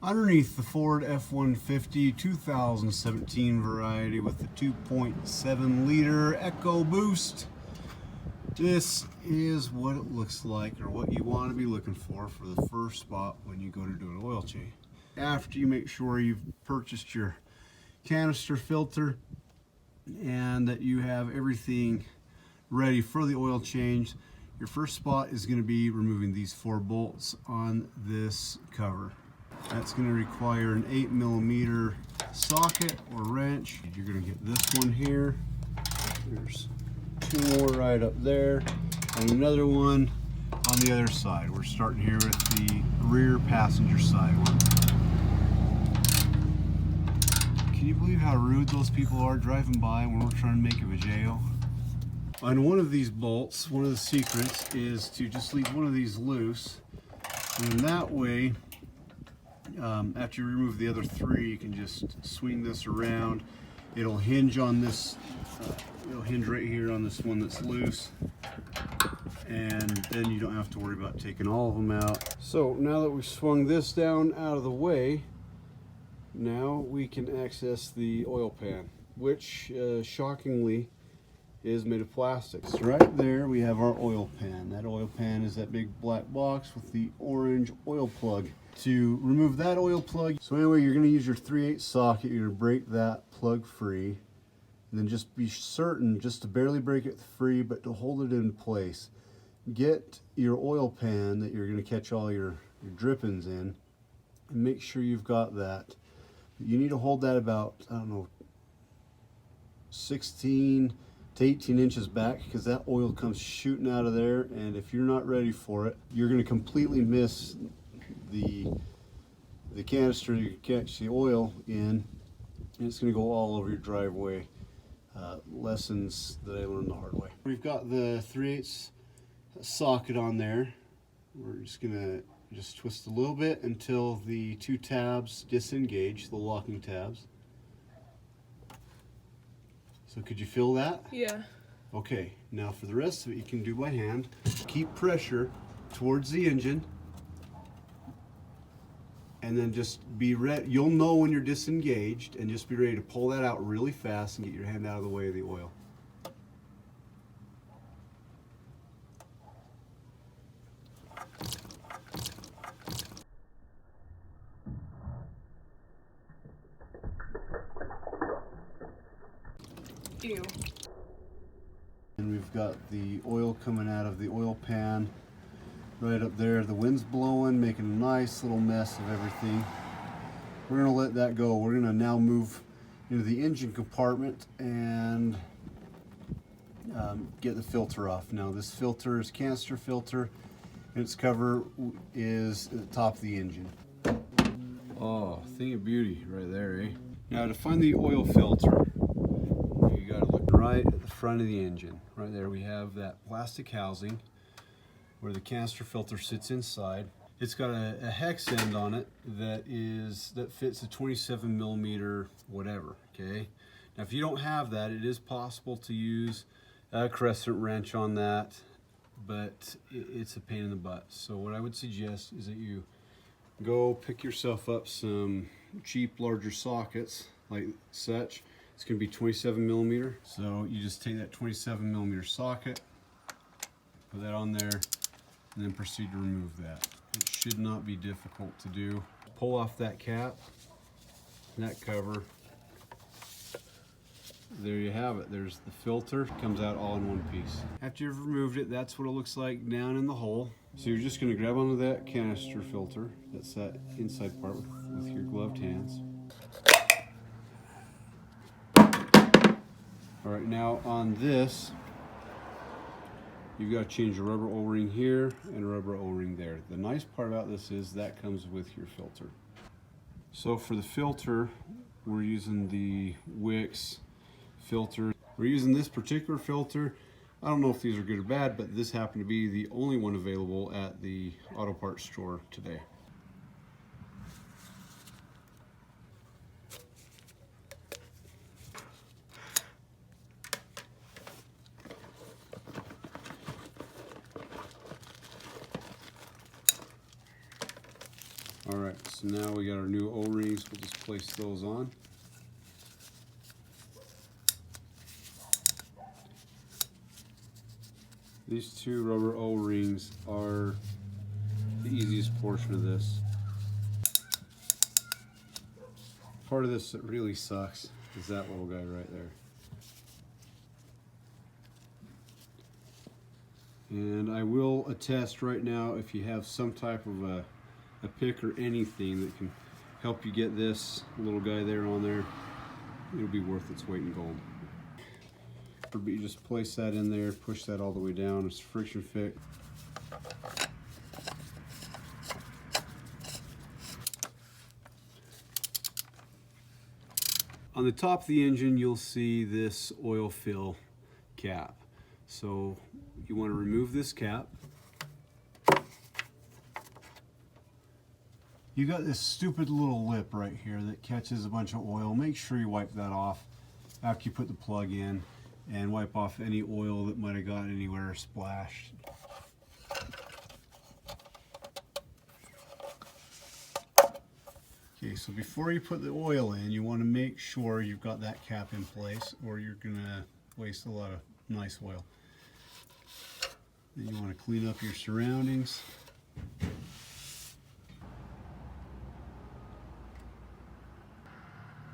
Underneath the Ford F150 2017 variety with the 2.7 liter EcoBoost, this is what it looks like, or what you want to be looking for the first spot when you go to do an oil change. After you make sure you've purchased your canister filter and that you have everything ready for the oil change, your first spot is going to be removing these 4 bolts on this cover. That's going to require an 8mm socket or wrench. You're going to get this one here. There's 2 more right up there, and another one on the other side. We're starting here with the rear passenger side one. Can you believe how rude those people are driving by when we're trying to make a video? On one of these bolts, one of the secrets is to just leave one of these loose, and that way after you remove the other 3, you can just swing this around. It'll hinge on this, it'll hinge right here on this one that's loose, and then you don't have to worry about taking all of them out. So now that we've swung this down out of the way, now we can access the oil pan, which shockingly is made of plastic. So right there we have our oil pan. That oil pan is that big black box with the orange oil plug. To remove that oil plug, so anyway, you're going to use your 3/8 socket. You're going to break that plug free, and then just be certain just to barely break it free, but to hold it in place. Get your oil pan that you're going to catch all your drippings in, and make sure you've got that. You need to hold that about, I don't know, 16 to 18 inches back, because that oil comes shooting out of there, and if you're not ready for it, you're going to completely miss the canister you catch the oil in, and it's going to go all over your driveway. Lessons that I learned the hard way. We've got the 3/8 socket on there. We're just going to twist a little bit until the 2 tabs disengage, the locking tabs. So could you feel that? Yeah. Okay, now for the rest of it you can do by hand. Keep pressure towards the engine, and then just be ready. You'll know when you're disengaged, and just be ready to pull that out really fast and get your hand out of the way of the oil. Ew. And we've got the oil coming out of the oil pan right up there. The wind's blowing, making a nice little mess of everything. We're going to let that go. We're going to now move into the engine compartment and get the filter off. Now this filter is canister filter, and its cover is at the top of the engine. Oh, thing of beauty right there, eh? Now to find the oil filter, you got to look right at the front of the engine. Right there we have that plastic housing where the canister filter sits inside. It's got a hex end on it that fits a 27mm whatever, okay? Now if you don't have that, it is possible to use a crescent wrench on that, but it's a pain in the butt. So what I would suggest is that you go pick yourself up some cheap larger sockets like such. It's going to be 27mm. So you just take that 27mm socket, put that on there, and then proceed to remove that. It should not be difficult to do. Pull off that cap, that cover. There you have it. There's the filter. Comes out all in one piece. After you've removed it, that's what it looks like down in the hole. So you're just going to grab onto that canister filter. That's that inside part with your gloved hands. All right, now on this, you've got to change a rubber O-ring here and a rubber O-ring there. The nice part about this is that comes with your filter. So for the filter, we're using the Wix filter. We're using this particular filter. I don't know if these are good or bad, but this happened to be the only one available at the auto parts store today. All right, Alright, so now we got our new O-rings. We'll just place those on. These two rubber O-rings are the easiest portion of this. Part of this that really sucks is that little guy right there. And I will attest right now, if you have some type of a pick or anything that can help you get this little guy there on there, it'll be worth its weight in gold. But you just place that in there, push that all the way down. It's friction fit. On the top of the engine, you'll see this oil fill cap. So you want to remove this cap. You got this stupid little lip right here that catches a bunch of oil. Make sure you wipe that off after you put the plug in, and wipe off any oil that might have got anywhere splashed. Okay, so before you put the oil in, you want to make sure you've got that cap in place, or you're gonna waste a lot of nice oil. Then you want to clean up your surroundings.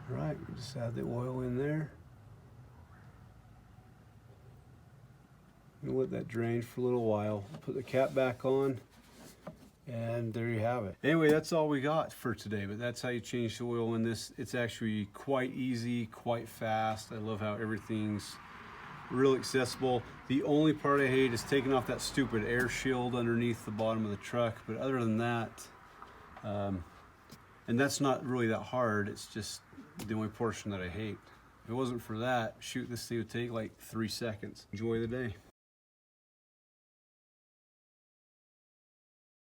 Right, we just add the oil in there. Let that drain for a little while. Put the cap back on, and there you have it. Anyway, that's all we got for today, but that's how you change the oil in this. It's actually quite easy, quite fast. I love how everything's real accessible. The only part I hate is taking off that stupid air shield underneath the bottom of the truck, but other than that, and that's not really that hard, it's just the only portion that I hate. If it wasn't for that, shoot, this thing would take like 3 seconds. Enjoy the day.